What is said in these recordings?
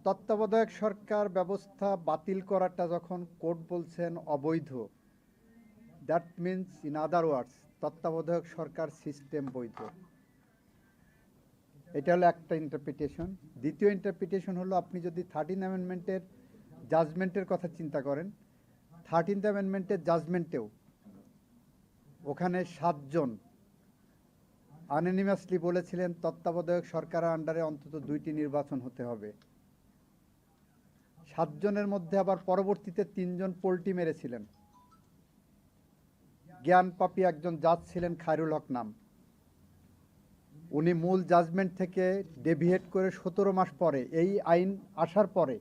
তত্ত্বাবধায়ক সরকার ব্যবস্থা বাতিল করাটা যখন কোর্ট বলছেন অবৈধ, দ্যাট মিনস ইন আদার ওয়ার্ডস তত্ত্বাবধায়ক সরকার সিস্টেম বৈধ। এটা হলো একটা ইন্টারপ্রিটেশন। দ্বিতীয় ইন্টারপ্রিটেশন হলো, আপনি যদি 13 অ্যামেন্ডমেন্টের জাজমেন্টের কথা চিন্তা করেন, 13th অ্যামেন্ডমেন্টের জাজমেন্টেও ওখানে 7 জন আনঅ্যানিমাসলি বলেছিলেন তত্ত্বাবধায়ক সরকারের আন্ডারে অন্তত 2টি নির্বাচন হতে হবে। 7 জনের মধ্যে আবার পরবর্তীতে 3 জন পোল্টি মেরেছিলেন। জ্ঞানপাপী একজন জাজ ছিলেন, খায়রুল হক নাম। উনি মূল জাজমেন্ট থেকে ডেভিয়েট করে 17 মাস পরে, এই আইন আসার পরে,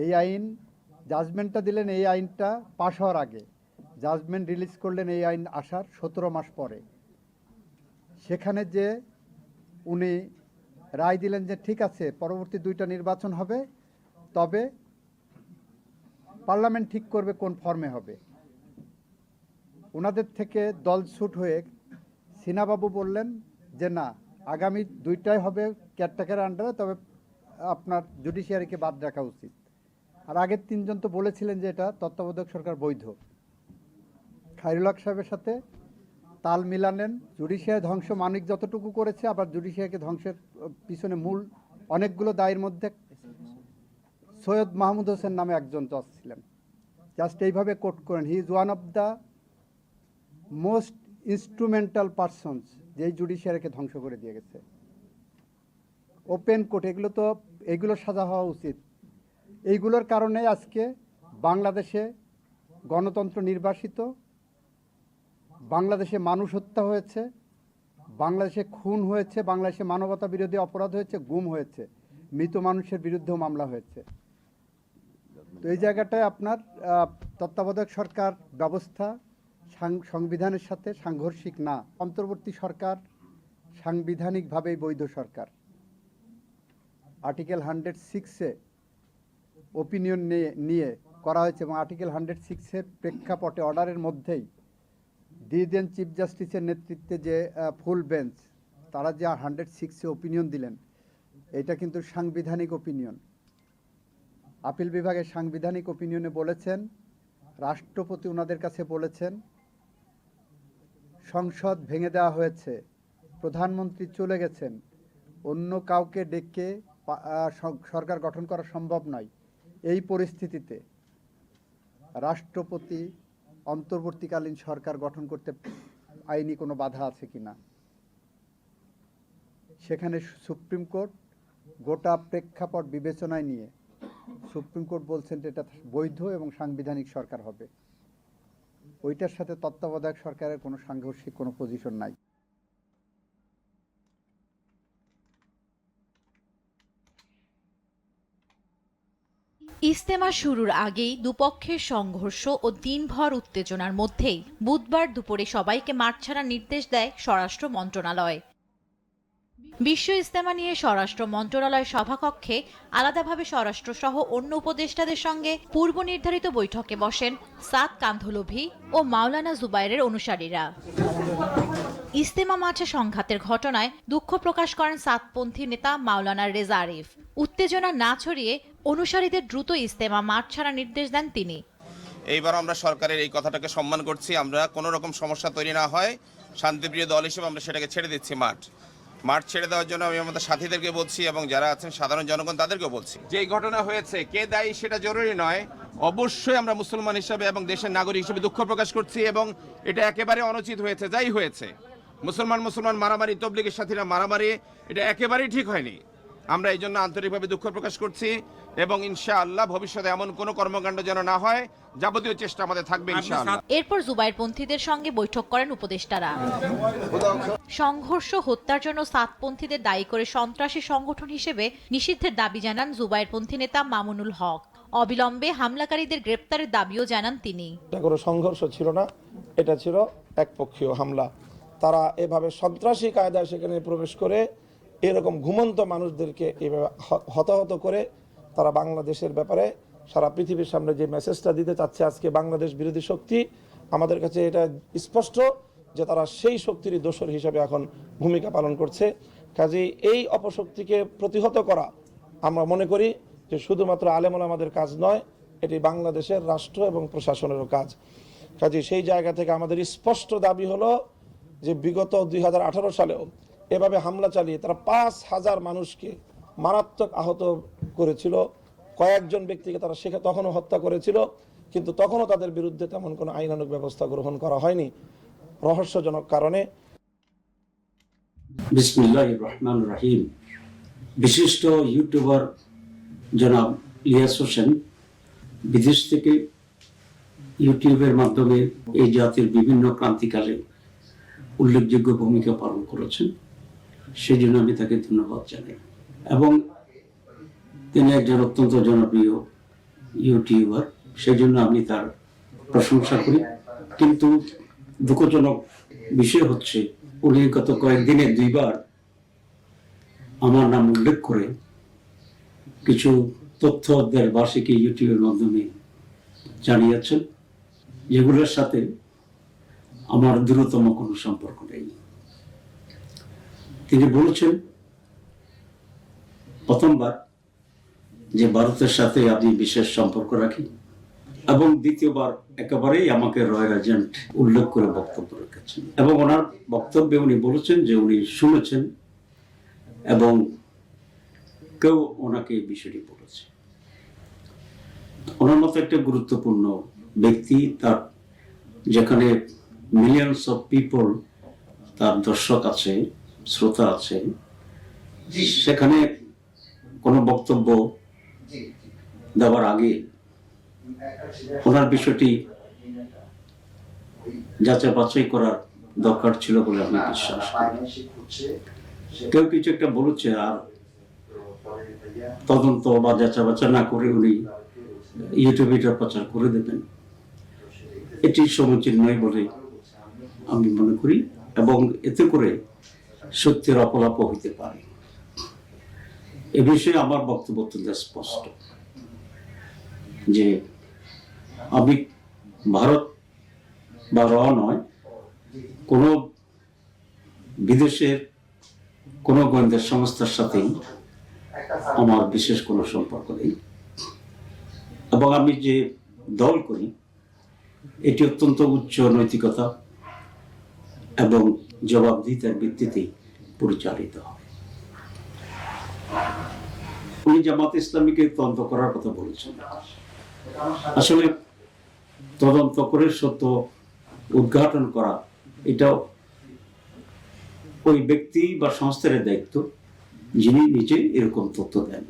এই আইন জাজমেন্টটা দিলেন এই আইনটা পাশ হওয়ার আগে, জাজমেন্ট রিলিজ করলেন এই আইন আসার 17 মাস পরে। সেখানে যে উনি রায় দিলেন যে ঠিক আছে পরবর্তী 2টা নির্বাচন হবে, তবে পার্লামেন্ট ঠিক করবে কোন ফর্মে হবে। ওনাদের থেকে দলছুট হয়ে সিনাবাবু বললেন যে না, আগামী 2টাই হবে কেয়ারটেকারের আন্ডারে, তবে আপনার জুডিশিয়ারিকে বাদ রাখা উচিত। আর আগের 3 জন তো বলেছিলেন যে এটা তত্ত্বাবধায়ক সরকার বৈধ। খায়রুল হক সাহেবের সাথে তাল মিলালেন। জুডিশিয়ারি ধ্বংস মানিক যতটুকু করেছে, আবার জুডিশিয়ারিকে ধ্বংসের পিছনে মূল অনেকগুলো দায়ের মধ্যে সৈয়দ মাহমুদ হোসেন নামে একজন জজ ছিলেন। জাস্ট এইভাবে কোট করেন, he is one of the most instrumental persons, যেই জুডিশিয়ারিকে ধ্বংস করে দিয়ে গেছে। ওপেন কোর্ট, এগুলো সাজা হওয়া উচিত। এইগুলোর কারণে আজকে বাংলাদেশে গণতন্ত্র নির্বাসিত, বাংলাদেশে মানুষ হত্যা হয়েছে, বাংলাদেশে খুন হয়েছে, বাংলাদেশে মানবতা বিরোধী অপরাধ হয়েছে, গুম হয়েছে, মৃত মানুষের বিরুদ্ধেও মামলা হয়েছে। তো এই জায়গাটায় আপনার তত্ত্বাবধায়ক সরকার ব্যবস্থা সংবিধানের সাথে সাংঘর্ষিক না। অন্তর্বর্তী সরকার সাংবিধানিকভাবেই বৈধ সরকার। আর্টিকেল 106-এ ওপিনিয়ন নিয়ে করা হয়েছে, এবং আর্টিকেল 106-এর প্রেক্ষাপটে অর্ডারের মধ্যেই দিয়েছেন চিফ জাস্টিসের নেতৃত্বে যে ফুল বেঞ্চ, তারা যে 106-এ ওপিনিয়ন দিলেন, এটা কিন্তু সাংবিধানিক ওপিনিয়ন। আপিল বিভাগের সাংবিধানিক ওপিনিয়নে বলেছেন, রাষ্ট্রপতি ওনাদের কাছে বলেছেন সংসদ ভেঙে দেওয়া হয়েছে, প্রধানমন্ত্রী চলে গেছেন, অন্য কাউকে ডেকে সরকার গঠন করা সম্ভব নয়। এই পরিস্থিতিতে রাষ্ট্রপতি অন্তর্বর্তীকালীন সরকার গঠন করতে আইনি কোনো বাধা আছে কিনা। সেখানে সুপ্রিম কোর্ট গোটা প্রেক্ষাপট বিবেচনায় নিয়ে সুপ্রিম কোর্ট বলছেন যে এটা বৈধ এবং সাংবিধানিক সরকার হবে। ওইটার সাথে তত্ত্বাবধায়ক সরকারের কোনো সাংঘর্ষিক কোনো পজিশন নাই। ইজতেমা শুরুর আগেই দুপক্ষের সংঘর্ষ ও দিনভর উত্তেজনার মধ্যেই বুধবার দুপুরে সবাইকে মাঠ ছাড়ার নির্দেশ দেয় স্বরাষ্ট্র মন্ত্রণালয়। বিশ্ব ইজতেমা নিয়ে স্বরাষ্ট্র মন্ত্রণালয় সভাকক্ষে আলাদাভাবে স্বরাষ্ট্রসহ অন্য উপদেষ্টাদের সঙ্গে পূর্ব নির্ধারিত বৈঠকে বসেন সাদ কান্ধলভি ও মাওলানা জুবায়েরের অনুসারীরা। ইজতেমা মাঠে সংঘাতের ঘটনায় দুঃখ প্রকাশ করেন সাতপন্থী নেতা মাওলানা রেজা আরিফ। উত্তেজনা না ছড়িয়ে অনুসারীদের দ্রুত ইজতেমা মাঠ ছাড়ার নির্দেশ দেন তিনি। এইবার আমরা সরকারের এই কথাটাকে সম্মান করছি। আমরা কোনো রকম সমস্যা তৈরি না হয়, শান্তিপ্রিয় দল হিসেবে আমরা সেটাকে ছেড়ে দিচ্ছি। মাঠ ছেড়ে দেওয়ার জন্য আমি আমাদের সাথীদেরকে বলছি এবং যারা আছেন সাধারণ জনগণ তাদেরকেও বলছি, যে এই ঘটনা হয়েছে কে দায়ী সেটা জরুরি নয়। অবশ্যই আমরা মুসলমান হিসাবে এবং দেশের নাগরিক হিসেবে দুঃখ প্রকাশ করছি, এবং এটা একেবারে অনুচিত হয়েছে। যাই হয়েছে, মুসলমান মারামারি, তবলিগের সাথীরা মারামারি, এটা একেবারেই ঠিক হয়নি। আমরা এই জন্য আন্তরিকভাবে দুঃখ প্রকাশ করছি, এবং ইনশাআল্লাহ ভবিষ্যতে এমন কোনো কর্মকাণ্ড যেন না হয়, যাবতীয় চেষ্টা আমাদের থাকবে ইনশাআল্লাহ। এরপর জুবায়েরপন্থীদের সঙ্গে বৈঠক করেন উপদেষ্টারা। সংঘর্ষ হত্যার জন্য সাতপন্থীদের দায়ী করে সন্ত্রাসী সংগঠন হিসেবে নিষিদ্ধের দাবি জানান জুবায়েরপন্থী নেতা মামুনুল হক। অবিলম্বে হামলাকারীদের গ্রেপ্তারের দাবিও জানান তিনি। এটা কোনো সংঘর্ষ ছিল না, এটা ছিল একপক্ষীয় হামলা। তারা এভাবে সন্ত্রাসী কায়দায় সেখানে প্রবেশ করে এরকম ঘুমন্ত মানুষদেরকে এভাবে হতাহত করে তারা বাংলাদেশের ব্যাপারে সারা পৃথিবীর সামনে যে মেসেজটা দিতে চাচ্ছে আজকে বাংলাদেশ বিরোধী শক্তি, আমাদের কাছে এটা স্পষ্ট যে তারা সেই শক্তিরই দোসর হিসেবে এখন ভূমিকা পালন করছে। কাজেই এই অপশক্তিকে প্রতিহত করা আমরা মনে করি যে শুধুমাত্র আলেম ওলামাদের কাজ নয়, এটি বাংলাদেশের রাষ্ট্র এবং প্রশাসনেরও কাজ। কাজে সেই জায়গা থেকে আমাদের স্পষ্ট দাবি হলো যে বিগত 2018 সালেও এভাবে হামলা চালিয়ে তারা 5,000 মানুষকে মারাত্মক আহত করেছিল, কয়েকজন ব্যক্তিকে তারা তখনও হত্যা করেছিল, কিন্তু তখনও তাদের বিরুদ্ধে তেমন কোনো আইনানুগ ব্যবস্থা গ্রহণ করা হয়নি রহস্যজনক কারণে। বিসমিল্লাহির রহমানির রহিম। বিশিষ্ট ইউটিউবার জনাব ইলিয়াস হোসেন বিদেশ থেকে ইউটিউবের মাধ্যমে এই জাতির বিভিন্ন ক্রান্তিকালে উল্লেখযোগ্য ভূমিকা পালন করেছেন, সেই জন্য আমি তাকে ধন্যবাদ জানাই। এবং তিনি একজন অত্যন্ত জনপ্রিয় ইউটিউবার, সেই জন্য আমি তার প্রশংসা করি। কিন্তু দুঃখজনক বিষয় হচ্ছে উনি গত কয়েকদিনে 2 বার আমার নাম উল্লেখ করে কিছু তথ্য দেশবাসীকে ইউটিউবের মাধ্যমে জানিয়েছেন, যেগুলোর সাথে আমার দূরতম কোনো সম্পর্ক নেই। তিনি বলেছেন প্রথমবার যে ভারতের সাথে আমি বিশেষ সম্পর্ক রাখি, এবং দ্বিতীয়বার একেবারেই আমাকে রয়্যাল এজেন্ট উল্লেখ করে বক্তব্য রেখেছেন। এবং ওনার বক্তব্যে উনি বলেছেন যে উনি শুনেছেন এবং কেউ ওনাকে এই বিষয়টি বলেছে। ওনার মতো একটা গুরুত্বপূর্ণ ব্যক্তি, তার যেখানে মিলিয়নস অফ পিপল তার দর্শক আছে, শ্রোতা আছে, সেখানে কোনো বক্তব্য দেওয়ার আগে ওনার বিষয়টি যাচাই বাছাই করার দরকার ছিল বলে আমি বিশ্বাস করি। কেউ কিছু একটা বলেছে আর তদন্ত বা যাচাই বাছাই না করে উনি ইউটিউবে এটা প্রচার করে দেবেন, এটি সমীচীন নয় বলে আমি মনে করি, এবং এতে করে সত্যের অপলাপ হইতে পারে। এ বিষয়ে আমার বক্তব্য অত্যন্ত স্পষ্ট যে আমি ভারত বা নয়, কোনো বিদেশের কোনো গোয়েন্দা সংস্থার সাথেই আমার বিশেষ কোনো সম্পর্ক নেই, এবং আমি যে দল করি এটি অত্যন্ত উচ্চ নৈতিকতা এবং জবাবদিহিতার ভিত্তিতে পরিচালিত হয়। উনি জামাত ইসলামীকে তদন্ত করার কথা বলেছেন। আসলে তদন্ত করে সত্য উদ্ঘাটন করা এটাও ওই ব্যক্তি বা সংস্থার দায়িত্ব যিনি নিজে এরকম তথ্য দেন।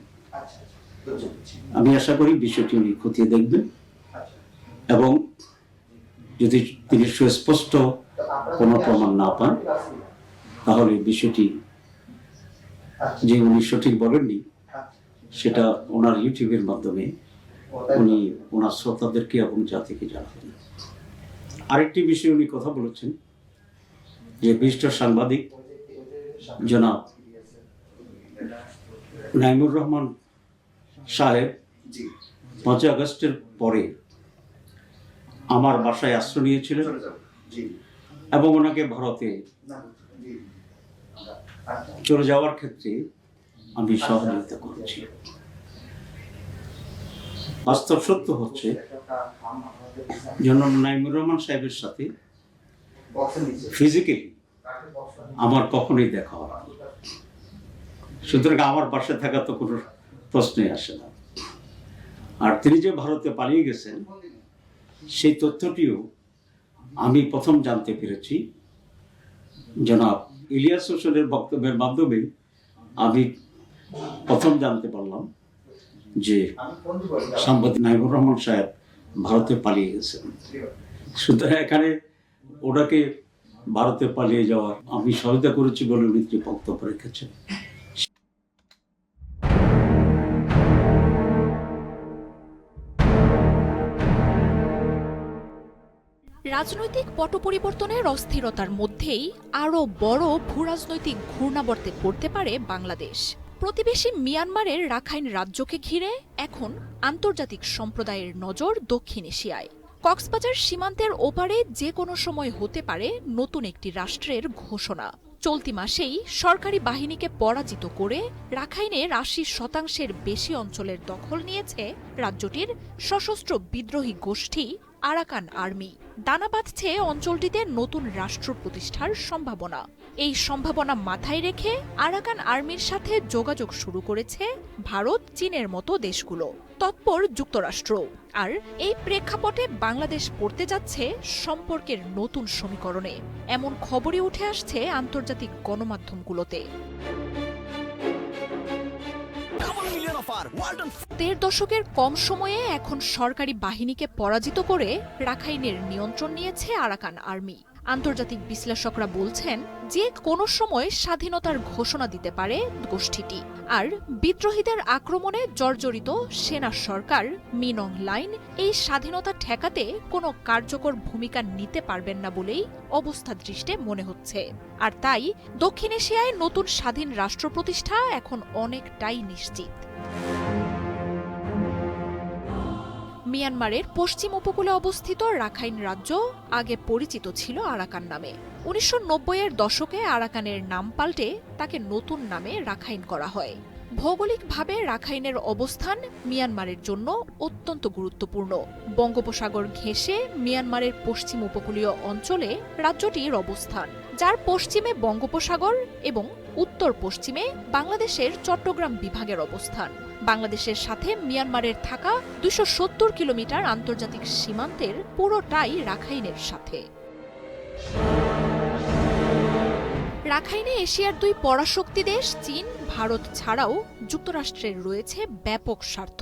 আমি আশা করি বিষয়টি উনি খতিয়ে দেখবেন, এবং যদি তিনি সুস্পষ্ট কোনো প্রমাণ না পান তাহলে বিষয়টি যে উনি সঠিক বলেননি সেটা ওনার ইউটিউবের মাধ্যমে উনি ওনার শ্রোতাদেরকে এবং জাতিকে জানাবেন। আরেকটি বিষয়ে উনি কথা বলেছেন যে বিশিষ্ট সাংবাদিক জনাব নাইমুর রহমান সাহেব 5 আগস্টের পরে আমার বাসায় আশ্রয় নিয়েছিলেন এবং ওনাকে ভারতে চলে যাওয়ার ক্ষেত্রে আমি সহযোগিতা করেছি। বাস্তব সত্য হচ্ছে জনাব নাইমুর রহমান সাহেবের সাথে ফিজিক্যালি আমার কখনোই দেখা হয়নি, সুতরাং আমার বাসায় থাকা তো কোনো প্রশ্নই আসে না। আর তিনি যে ভারতে পালিয়ে গেছেন সেই তথ্যটিও আমি প্রথম জানতে পেরেছি জনাব ইলিয়াস হোসেনের বক্তব্যের মাধ্যমে। আমি প্রথম জানতে পারলাম যে সাংবাদিক নাইমুর রহমান সাহেব ভারতে পালিয়ে গেছেন। সুতরাং এখানে ওনাকে ভারতে পালিয়ে যাওয়ার আমি সহায়তা করেছি বলে উনি বক্তব্য রেখেছেন। রাজনৈতিক পট পরিবর্তনের অস্থিরতার মধ্যেই আরও বড় ভূরাজনৈতিক ঘূর্ণাবর্তে পড়তে পারে বাংলাদেশ। প্রতিবেশী মিয়ানমারের রাখাইন রাজ্যকে ঘিরে এখন আন্তর্জাতিক সম্প্রদায়ের নজর দক্ষিণ এশিয়ায়। কক্সবাজার সীমান্তের ওপারে যে কোনো সময় হতে পারে নতুন একটি রাষ্ট্রের ঘোষণা। চলতি মাসেই সরকারি বাহিনীকে পরাজিত করে রাখাইনের ৮০% বেশি অঞ্চলের দখল নিয়েছে রাজ্যটির সশস্ত্র বিদ্রোহী গোষ্ঠী আরাকান আর্মি। দানা বাঁধছে অঞ্চলটিতে নতুন রাষ্ট্র প্রতিষ্ঠার সম্ভাবনা। এই সম্ভাবনা মাথায় রেখে আরাকান আর্মির সাথে যোগাযোগ শুরু করেছে ভারত, চীনের মতো দেশগুলো, তৎপর যুক্তরাষ্ট্র। আর এই প্রেক্ষাপটে বাংলাদেশ পড়তে যাচ্ছে সম্পর্কের নতুন সমীকরণে, এমন খবরই উঠে আসছে আন্তর্জাতিক গণমাধ্যমগুলোতে। ১.৫ দশকের কম সময়ে এখন সরকারি বাহিনীকে পরাজিত করে রাখাইনের নিয়ন্ত্রণ নিয়েছে আরাকান আর্মি। আন্তর্জাতিক বিশ্লেষকরা বলছেন যে কোনো সময় স্বাধীনতার ঘোষণা দিতে পারে গোষ্ঠীটি। আর বিদ্রোহীদের আক্রমণে জর্জরিত সেনা সরকার মিন অং লাইন এই স্বাধীনতা ঠেকাতে কোনো কার্যকর ভূমিকা নিতে পারবেন না বলেই অবস্থা দৃষ্টে মনে হচ্ছে। আর তাই দক্ষিণ এশিয়ায় নতুন স্বাধীন রাষ্ট্র প্রতিষ্ঠা এখন অনেকটাই নিশ্চিত। মিয়ানমারের পশ্চিম উপকূলে অবস্থিত রাখাইন রাজ্য আগে পরিচিত ছিল আরাকান নামে। ১৯৯০-এর দশকে আরাকানের নাম পাল্টে তাকে নতুন নামে রাখাইন করা হয়। ভৌগোলিকভাবে রাখাইনের অবস্থান মিয়ানমারের জন্য অত্যন্ত গুরুত্বপূর্ণ। বঙ্গোপসাগর ঘেঁষে মিয়ানমারের পশ্চিম উপকূলীয় অঞ্চলে রাজ্যটির অবস্থান, যার পশ্চিমে বঙ্গোপসাগর এবং উত্তর পশ্চিমে বাংলাদেশের চট্টগ্রাম বিভাগের অবস্থান। বাংলাদেশের সাথে মিয়ানমারের থাকা ২৭০ কিলোমিটার আন্তর্জাতিক সীমান্তের পুরোটাই রাখাইনের সাথে। রাখাইনে এশিয়ার দুই পরাশক্তি দেশ চীন, ভারত ছাড়াও যুক্তরাষ্ট্রের রয়েছে ব্যাপক স্বার্থ।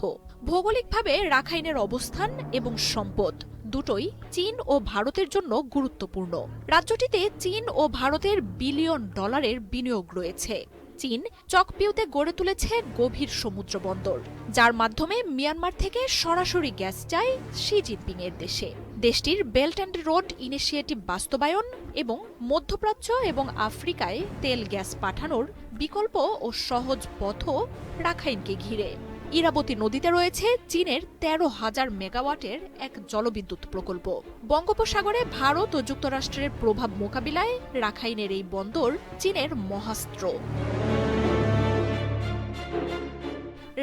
ভৌগোলিকভাবে রাখাইনের অবস্থান এবং সম্পদ দুটোই চীন ও ভারতের জন্য গুরুত্বপূর্ণ। রাজ্যটিতে চীন ও ভারতের বিলিয়ন ডলারের বিনিয়োগ রয়েছে। চীন চকপিউতে গড়ে তুলেছে গভীর সমুদ্র বন্দর, যার মাধ্যমে মিয়ানমার থেকে সরাসরি গ্যাস যায় শি জিনপিং এর দেশে। দেশটির বেল্ট অ্যান্ড রোড ইনিশিয়েটিভ বাস্তবায়ন এবং মধ্যপ্রাচ্য এবং আফ্রিকায় তেল গ্যাস পাঠানোর বিকল্প ও সহজ পথও রাখাইনকে ঘিরে। ইরাবতী নদীতে রয়েছে চীনের ১৩,০০০ মেগাওয়াটের এক জলবিদ্যুৎ প্রকল্প। বঙ্গোপসাগরে ভারত ও যুক্তরাষ্ট্রের প্রভাব মোকাবিলায় রাখাইনের এই বন্দর চীনের মহাস্ত্র।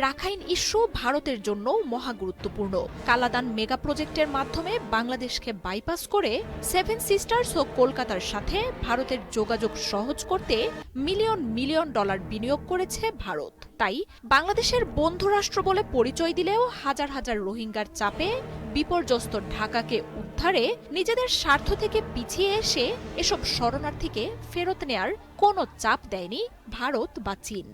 রাখাইন ইস্যু ভারতের জন্য মহা গুরুত্বপূর্ণ। কালাদান মেগা প্রজেক্টের মাধ্যমে বাংলাদেশকে বাইপাস করে সেভেন সিস্টার্স ও কলকাতার সাথে ভারতের যোগাযোগ সহজ করতে মিলিয়ন মিলিয়ন ডলার বিনিয়োগ করেছে ভারত। তাই বাংলাদেশের বন্ধু রাষ্ট্র বলে পরিচয় দিলেও হাজার হাজার রোহিঙ্গার চাপে বিপর্যস্ত ঢাকাকে উদ্ধারে নিজেদের স্বার্থ থেকে পিছিয়ে এসে এসব শরণার্থীকে ফেরত নেয়ার কোনো চাপ দেয়নি ভারত বা চীন।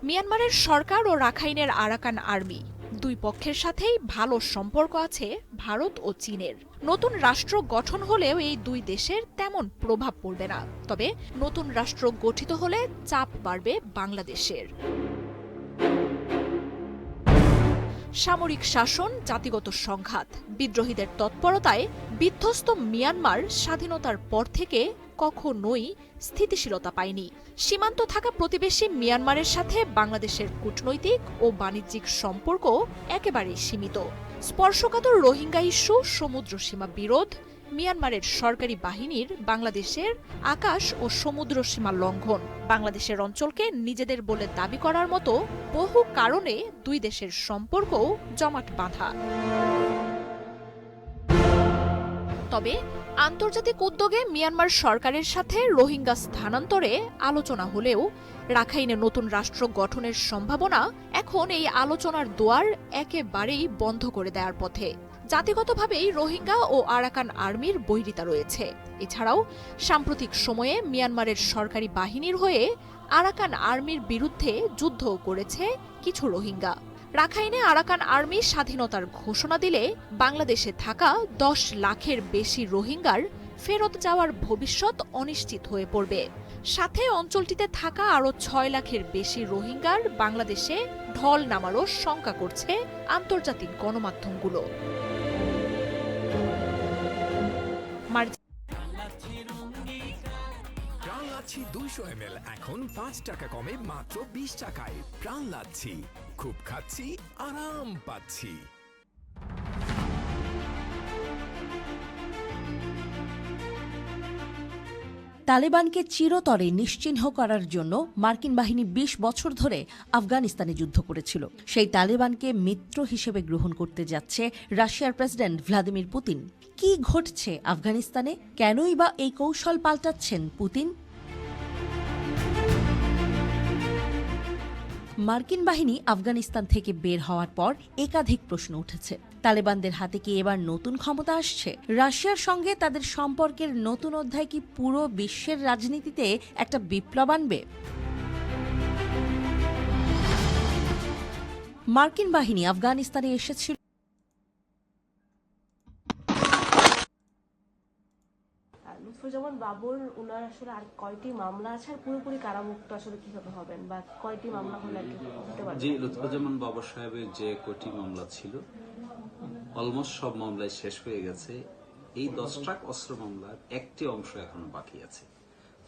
মিয়ানমারের সরকার ও রাখাইনের আরাকান আর্মি দুই পক্ষের সাথেই ভালো সম্পর্ক আছে ভারত ও চীনের। নতুন রাষ্ট্র গঠন হলেও এই দুই দেশের তেমন প্রভাব পড়বে না। তবে নতুন রাষ্ট্র গঠিত হলে চাপ বাড়বে বাংলাদেশের। সামরিক শাসন, জাতিগত সংঘাত, বিদ্রোহীদের তৎপরতায় বিধ্বস্ত মিয়ানমার স্বাধীনতার পর থেকে কখনোই স্থিতিশীলতা পায়নি। সীমান্ত থাকা প্রতিবেশী মিয়ানমারের সাথে বাংলাদেশের কূটনৈতিক ও বাণিজ্যিক সম্পর্ক একেবারেই সীমিত। স্পর্শকাতর রোহিঙ্গা ইস্যু, সমুদ্র সীমা বিরোধ, মিয়ানমারের সরকারি বাহিনীর বাংলাদেশের আকাশ ও সমুদ্র সীমা লঙ্ঘন, বাংলাদেশের অঞ্চলকে নিজেদের বলে দাবি করার মতো বহু কারণে দুই দেশের সম্পর্কও জমাট বাঁধা। তবে আন্তর্জাতিক উদ্যোগে মিয়ানমার সরকারের সাথে রোহিঙ্গা স্থানান্তরে আলোচনা হলেও রাখাইনে নতুন রাষ্ট্র গঠনের সম্ভাবনা এখন এই আলোচনার দুয়ার একেবারেই বন্ধ করে দেওয়ার পথে। জাতিগতভাবেই রোহিঙ্গা ও আরাকান আর্মির বৈরিতা রয়েছে। এছাড়াও সাম্প্রতিক সময়ে মিয়ানমারের সরকারি বাহিনীর হয়ে আরাকান আর্মির বিরুদ্ধে যুদ্ধও করেছে কিছু রোহিঙ্গা। রাখাইনে আরাকান আর্মি স্বাধীনতার ঘোষণা দিলে বাংলাদেশে থাকা ১০ লাখের বেশি রোহিঙ্গার ফেরত যাওয়ার ভবিষ্যৎ অনিশ্চিত হয়ে পড়বে। সাথে অঞ্চলটিতে থাকা আরও ৬ লাখের বেশি রোহিঙ্গার বাংলাদেশে ঢল নামারও শঙ্কা করছে আন্তর্জাতিক গণমাধ্যমগুলো। প্রাণ লাচ্ছি 200 ml এখন 5 টাকা কমে মাত্র 20 টাকায়। প্রাণ লাচ্ছি, খুব খাচ্ছি, আরাম পাচ্ছি। তালেবানকে চিরতরে নিশ্চিহ্ন করার জন্য মার্কিন বাহিনী ২০ বছর ধরে আফগানিস্তানে যুদ্ধ করেছিল। সেই তালেবানকে মিত্র হিসেবে গ্রহণ করতে যাচ্ছে রাশিয়ার প্রেসিডেন্ট ভ্লাদিমির পুতিন। কি ঘটছে আফগানিস্তানে? কেনই বা এই কৌশল পাল্টাচ্ছেন পুতিন? মার্কিন বাহিনী আফগানিস্তান থেকে বের হওয়ার পর একাধিক প্রশ্ন উঠেছে। তালেবানদের হাতে কি এবার নতুন ক্ষমতা আসছে? রাশিয়ার সঙ্গে তাদের সম্পর্কের নতুন অধ্যায় কি পুরো বিশ্বের রাজনীতিতে একটা বিপ্লব আনবে? মার্কিন বাহিনী আফগানিস্তানে এসেছিল লুৎফুজ্জামান বাবর, ওনার আসলে আর কয়টি মামলা আছে আর পুরোপুরি কারামুক্ত আসলে কিভাবে হবেন, বা কয়টি মামলা হলে আর কি হতে পারে? জি, লুৎফুজ্জামান বাবর সাহেবের যে কয়টি মামলা ছিল অলমোস্ট সব মামলায় শেষ হয়ে গেছে। এই 10 ট্রাক অস্ত্র মামলার একটি অংশ এখনো বাকি আছে।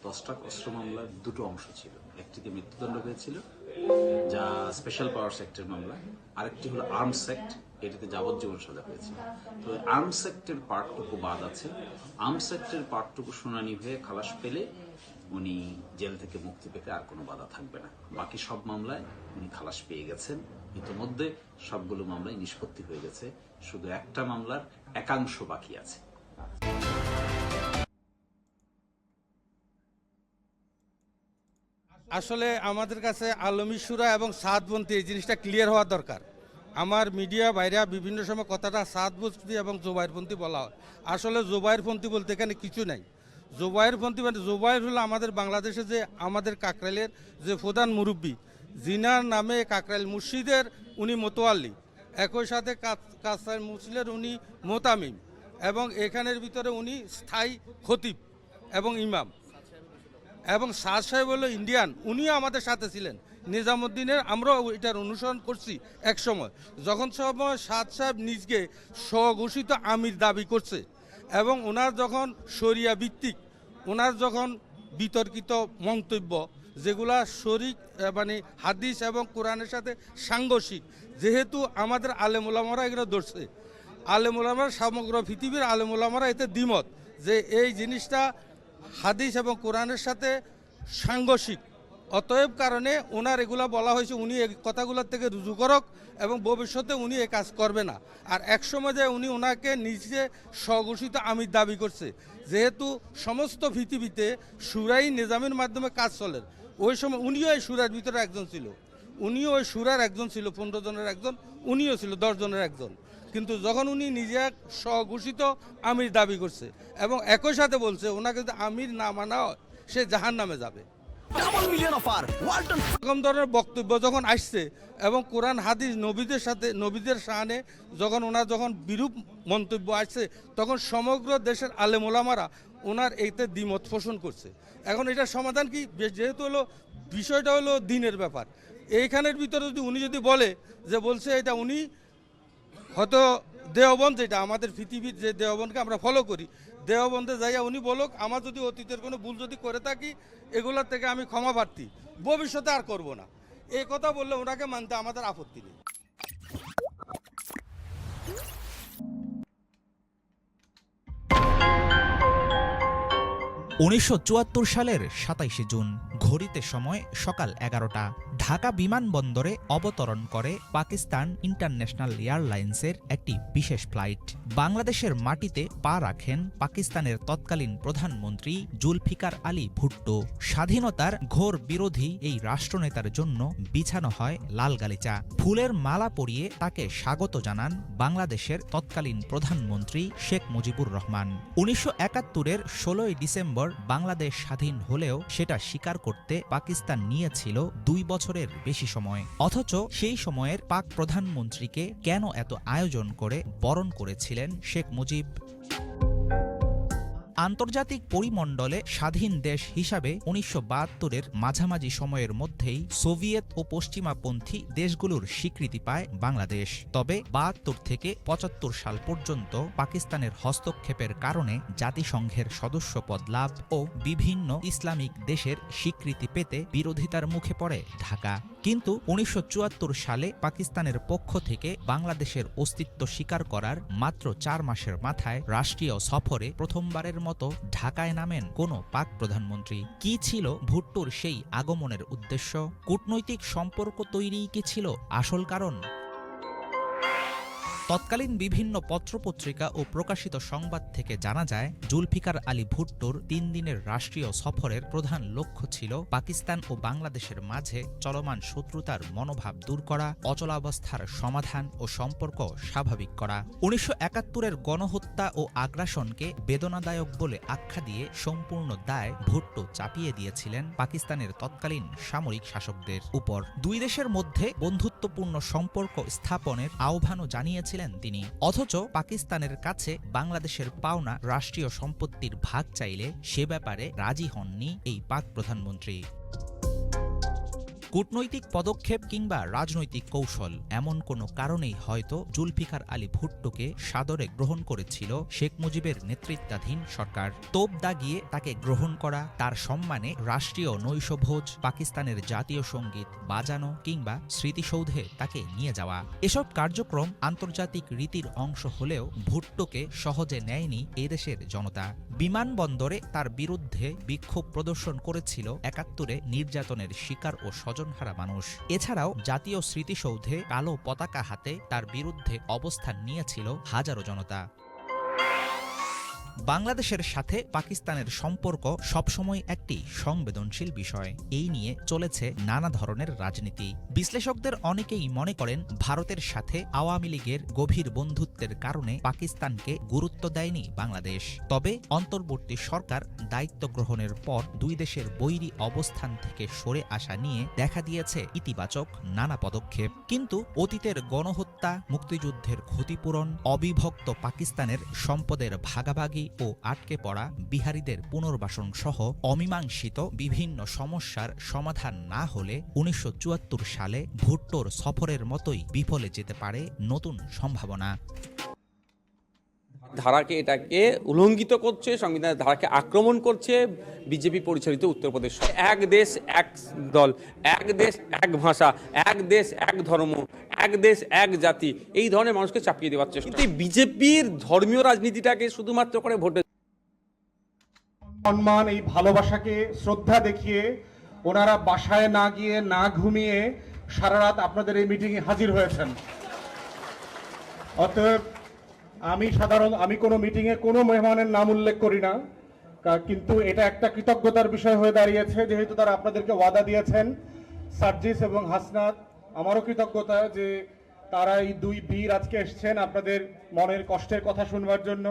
10 ট্রাক অস্ত্র মামলার দুটো অংশ ছিল, একটিতে মৃত্যুদণ্ড হয়েছিল যা স্পেশাল পাওয়ার সেক্টর মামলা, আরেকটি হলো আর্মস অ্যাক্ট, এটাতে যাবজ্জীবন সাজা হয়েছে। তো আর্মস অ্যাক্টের পার্টটুকু বাদ আছে। আর্মস অ্যাক্টের পার্টটুকু শুনানি হয়ে খালাস পেলে উনি জেল থেকে মুক্তি পেতে আর কোনো বাধা থাকবে না। বাকি সব মামলায় উনি খালাস পেয়ে গেছেন ইতিমধ্যে, সবগুলো মামলায় নিষ্পত্তি হয়ে গেছে। শুধু একটা মামলার একাংশ বাকি আছে। আসলে আমাদের কাছে আলমী সুরা এবং সাতপন্থী এই জিনিসটা ক্লিয়ার হওয়া দরকার। আমার মিডিয়া বাইরে বিভিন্ন সময় কথাটা সাতপন্থী এবং জোবাইরপন্থী বলা হয়। আসলে জোবাইরপন্থী বলতে এখানে কিছু নাই। জোবাইরপন্থী মানে জোবাইর হলো আমাদের বাংলাদেশে যে আমাদের কাকরাইলের যে প্রধান মুরব্বী, জিনার নামে কাকরাইল মুর্শিদের উনি মোতোয়াল্লি, একই সাথে কাকরাইল মুসলিমের উনি মোতামিম, এবং এখানের ভিতরে উনি স্থায়ী খতিব এবং ইমাম। এবং সাদ সাহেব হলো ইন্ডিয়ান, উনিও আমাদের সাথে ছিলেন নিজামুদ্দিনের। আমরাও এটার অনুসরণ করছি এক সময়, যখন সময় সাদ সাহেব নিজকে স্বঘোষিত আমির দাবি করছে এবং ওনার যখন শরিয়া ভিত্তিক, ওনার যখন বিতর্কিত মন্তব্য যেগুলা শরিক মানে হাদিস এবং কোরআনের সাথে সাংঘর্ষিক, যেহেতু আমাদের আলেম ওলামারা এগুলো ধরছে, আলেম ওলামারা সমগ্র পৃথিবীর আলেম ওলামারা এতে দ্বিমত যে এই জিনিসটা হাদিস এবং কোরআনের সাথে সাংঘর্ষিক। অতএব কারণে ওনার এগুলা বলা হয়েছে উনি এই কথাগুলোর থেকে রুজু করক এবং ভবিষ্যতে উনি এ কাজ করবে না। আর একসময় যে উনি ওনাকে নিজে স্বঘোষিত আমির দাবি করছে, যেহেতু সমস্ত পৃথিবীতে সুরাই নিজামের মাধ্যমে কাজ চলে, ওই সময় উনিও এই সুরার ভিতরে একজন ছিল, উনিও ওই সুরার একজন ছিল, 15 জনের একজন, উনিও ছিল 10 জনের একজন। কিন্তু যখন উনি নিজে স্বঘোষিত আমির দাবি করছে এবং একই সাথে বলছে ওনাকে যদি আমির না মানা হয় সে জাহান্নামে যাবে, এরকম ধরনের বক্তব্য যখন আসছে এবং কোরআন হাদিস নবীদের সাথে নবীদের শানে যখন ওনার যখন বিরূপ মন্তব্য আসছে, তখন সমগ্র দেশের আলেম ওলামারা ওনার এইতে দ্বিমত পোষণ করছে। এখন এটার সমাধান কি? যেহেতু হলো বিষয়টা হলো দিনের ব্যাপার, এইখানের ভিতরে যদি উনি যদি বলে যে বলছে এটা উনি হয়তো দেওবন্দ, যেটা আমাদের পৃথিবীর যে দেওবন্দকে আমরা ফলো করি, দেওবন্দে যাইয়া উনি বলুক আমার যদি অতীতের কোনো ভুল যদি করে থাকি এগুলোর থেকে আমি ক্ষমা প্রার্থী, ভবিষ্যতে আর করব না, এই কথা বললে ওনাকে মানতে আমাদের আপত্তি নেই। 1974 সালের 27 জুন ঘড়িতে সময় সকাল 11টা, ঢাকা বিমানবন্দরে অবতরণ করে পাকিস্তান ইন্টারন্যাশনাল এয়ারলাইন্সের একটি বিশেষ ফ্লাইট। বাংলাদেশের মাটিতে পা রাখেন পাকিস্তানের তৎকালীন প্রধানমন্ত্রী জুলফিকার আলী ভুট্টো। স্বাধীনতার ঘোর বিরোধী এই রাষ্ট্রনেতার জন্য বিছানো হয় লাল গালিচা। ফুলের মালা পরিয়ে তাকে স্বাগত জানান বাংলাদেশের তৎকালীন প্রধানমন্ত্রী শেখ মুজিবুর রহমান। 1971-এর 16 ডিসেম্বর বাংলাদেশ স্বাধীন হলেও সেটা স্বীকার করতে পাকিস্তান নিয়েছিল 2 বছরের বেশি সময়। অথচ সেই সময়ের পাক প্রধানমন্ত্রীকে কেন এত আয়োজন করে বরণ করেছিলেন শেখ মুজিব? আন্তর্জাতিক পরিমণ্ডলে স্বাধীন দেশ হিসাবে 1972-এর মাঝামাঝি সময়ের মধ্যেই সোভিয়েত ও পশ্চিমাপন্থী দেশগুলোর স্বীকৃতি পায় বাংলাদেশ। তবে 72 থেকে 75 সাল পর্যন্ত পাকিস্তানের হস্তক্ষেপের কারণে জাতিসংঘের সদস্যপদ লাভ ও বিভিন্ন ইসলামিক দেশের স্বীকৃতি পেতে বিরোধিতার মুখে পড়ে ঢাকা। কিন্তু ১৯৭৪ সালে পাকিস্তানের পক্ষ থেকে বাংলাদেশের অস্তিত্ব স্বীকার করার মাত্র ৪ মাসের মাথায় রাষ্ট্রীয় সফরে প্রথমবারের মতো ঢাকায় নামেন কোনো পাক প্রধানমন্ত্রী। কি ছিল ভুট্টোর সেই আগমনের উদ্দেশ্য? কূটনৈতিক সম্পর্ক তৈরিই কি ছিল আসল কারণ? তৎকালীন বিভিন্ন পত্রপত্রিকা ও প্রকাশিত সংবাদ থেকে জানা যায়, জুলফিকার আলী ভুট্টোর ৩ দিনের রাষ্ট্রীয় সফরের প্রধান লক্ষ্য ছিল পাকিস্তান ও বাংলাদেশের মাঝে চলমান শত্রুতার মনোভাব দূর করা, অচলাবস্থার সমাধান ও সম্পর্ক স্বাভাবিক করা। ১৯৭১-এর গণহত্যা ও আগ্রাসনকে বেদনাদায়ক বলে আখ্যা দিয়ে সম্পূর্ণ দায় ভুট্টো চাপিয়ে দিয়েছিলেন পাকিস্তানের তৎকালীন সামরিক শাসকদের উপর। দুই দেশের মধ্যে বন্ধুত্বপূর্ণ সম্পর্ক স্থাপনের আহ্বানও জানিয়েছিলেন তিনি। অথচ পাকিস্তানের কাছে বাংলাদেশের পাওনা রাষ্ট্রীয় সম্পত্তির ভাগ চাইলে সে ব্যাপারে রাজি হননি এই পাক প্রধানমন্ত্রী। কূটনৈতিক পদক্ষেপ কিংবা রাজনৈতিক কৌশল, এমন কোনো কারণেই হয়তো জুলফিকার আলী ভুট্টোকে সাদরে গ্রহণ করেছিল শেখ মুজিবের নেতৃত্বাধীন সরকার। তোপ দাগিয়ে তাকে গ্রহণ করা, তার সম্মানে রাষ্ট্রীয় নৈশভোজ, পাকিস্তানের জাতীয় সঙ্গীত বাজানো কিংবা স্মৃতিসৌধে তাকে নিয়ে যাওয়া, এসব কার্যক্রম আন্তর্জাতিক রীতির অংশ হলেও ভুট্টোকে সহজে নেয়নি এদেশের জনতা। বিমানবন্দরে তার বিরুদ্ধে বিক্ষোভ প্রদর্শন করেছিল ৭১-এ নির্যাতনের শিকার ও স্বজনহারা মানুষ। এছাড়াও জাতীয় স্মৃতিসৌধে কালো পতাকা হাতে তার বিরুদ্ধে অবস্থান নিয়েছিল হাজারো জনতা। বাংলাদেশের সাথে পাকিস্তানের সম্পর্ক সবসময় একটি সংবেদনশীল বিষয়। এই নিয়ে চলেছে নানা ধরনের রাজনীতি। বিশ্লেষকদের অনেকেই মনে করেন, ভারতের সাথে আওয়ামী লীগের গভীর বন্ধুত্বের কারণে পাকিস্তানকে গুরুত্ব দেয়নি বাংলাদেশ। তবে অন্তর্বর্তী সরকার দায়িত্ব গ্রহণের পর দুই দেশের বৈরী অবস্থান থেকে সরে আসা নিয়ে দেখা দিয়েছে ইতিবাচক নানা পদক্ষেপ। কিন্তু অতীতের গণহত্যা, মুক্তিযুদ্ধের ক্ষতিপূরণ, অবিভক্ত পাকিস্তানের সম্পদের ভাগাভাগি ও আটকে পড়া বিহারীদের পুনর্বাসন সহ অমীমাংসিত বিভিন্ন সমস্যার সমাধান না হলে ১৯৭৪ সালে ভুট্টোর সফরের মতোই বিফলে যেতে পারে নতুন সম্ভাবনা। ধারাকে এটাকে উল্লঙ্ঘিত করছে, সংবিধানের ধারাকে আক্রমণ করছে বিজেপি পরিচালিত উত্তরপ্রদেশ। এক দেশ এক দল, এক দেশ এক ভাষা, এক দেশ এক ধর্ম, এক দেশ এক জাতি, এই ধরনের মানুষকে চাপিয়ে দেওয়ার চেষ্টা। কিন্তু বিজেপির ধর্মীয় রাজনীতিটাকে শুধুমাত্র করে ভোটে সম্মান, এই ভালোবাসাকে শ্রদ্ধা দেখিয়ে ওনারা বাসায় না গিয়ে না ঘুমিয়ে সারা রাত আপনাদের এই মিটিংয়ে হাজির হয়েছেন। অতএব আমি কোনো মিটিংয়ে কোনো মেহমানের নাম উল্লেখ করি না, কিন্তু এটা একটা কৃতজ্ঞতার বিষয় হয়ে দাঁড়িয়েছে, যেহেতু তারা আপনাদেরকে ওয়াদা দিয়েছেন। সার্জিস এবং হাসনাত, আমারও কৃতজ্ঞতা যে তারা এই দুই বীর আজকে এসছেন আপনাদের মনের কষ্টের কথা শুনবার জন্য।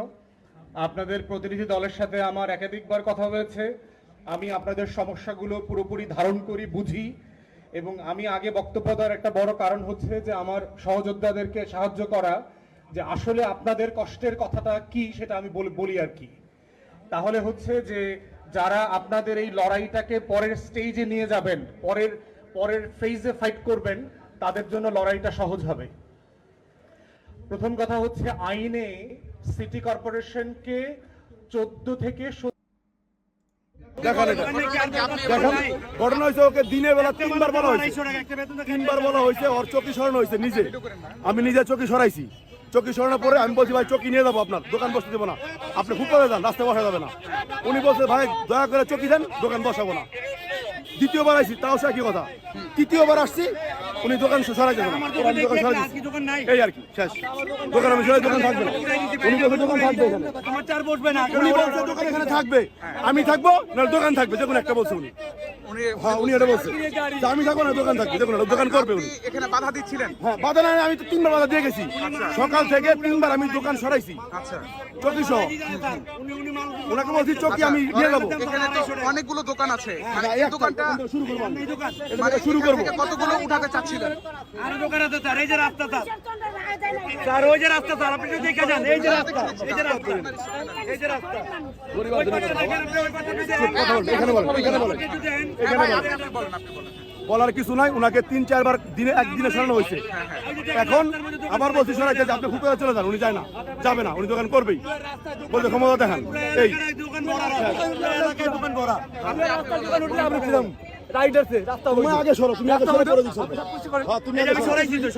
আপনাদের প্রতিনিধি দলের সাথে আমার একাধিকবার কথা হয়েছে। আমি আপনাদের সমস্যাগুলো পুরোপুরি ধারণ করি, বুঝি, এবং আমি আগে বক্তব্য দেওয়ার একটা বড় কারণ হচ্ছে যে আমার সহযোদ্ধাদেরকে সাহায্য করা, যে আসলে আপনাদের কষ্টের কথাটা কি সেটা আমি বলি আর কি। তাহলে হচ্ছে যে যারা আপনাদের এই লড়াইটাকে পরের স্টেজে নিয়ে যাবেন, পরের ফেজে ফাইট করবেন, তাদের জন্য লড়াইটা সহজ হবে। প্রথম কথা হচ্ছে, আইনে সিটি কর্পোরেশনকে 14 থেকে ঘটনা হয়েছে, ওকে দিনের বেলা 3বার বলা হয়েছে, ওর চকি সরানো হয়েছে নিজে। আমি নিজে চকি সরাইছি। চকি সরানোর পরে আমি বলছি, ভাই চকি নিয়ে যাবো, আপনার দোকান বসতে দেবো না, আপনি ফুটপাতে যান, রাস্তায় বসা যাবে না। উনি বলছে, ভাই দয়া করে চকি দেন, দোকান বসাবো না। দ্বিতীয়বার আসছি, তাও সে একই কথা। তৃতীয়বার আসছি, উনি দোকান সরাই দেবেন, এই আর কি শেষ। দোকান আমি সরাই, দোকান থাকবে না। উনি বলছে দোকান থাকবে, উনি বলছে দোকান এখানে থাকবে, আমি থাকবো না দোকান থাকবে, যে কোনো একটা বলছে উনি। হ্যাঁ, উনি এটা বলছে, আমি থাকবো না দোকান থাকবে, যে কোনো দোকান করবে উনি। এখানে বাধা দিচ্ছিলেন? হ্যাঁ, বাধা নাই, আমি তো 3বার বাধা দিয়ে গেছি। সকাল থেকে 3বার আমি দোকান সরাইছি, চকি সহ। ওনাকে বলছি চকি আমি নিয়ে যাবো। এখানে তো অনেকগুলো দোকান আছে, দোকানটা শুরু করবো। কতগুলো উঠাতে চাচ্ছিলেন? আরো দোকান আছে স্যার, এই যে রাস্তা স্যার, ওই যে রাস্তা স্যার, আপনি দেখে যান, এই যে রাস্তা, এই যে রাস্তা, এই যে রাস্তা। বলার কিছু নাই, ওনাকে 3-4 বার দিনে একদিনে সরানো হয়েছে। এখন আবার বলছি সরাইতে, আপনি ফুটপাতে চলে যান। উনি যায় না, যাবে না, উনি দোকান করবেই, বলতে ক্ষমতা দেখান। এই রাইডারছে রাস্তা তুমি আগে সরো, তুমি আগে সরে দিছো। তুমি আমি সরাইছি তো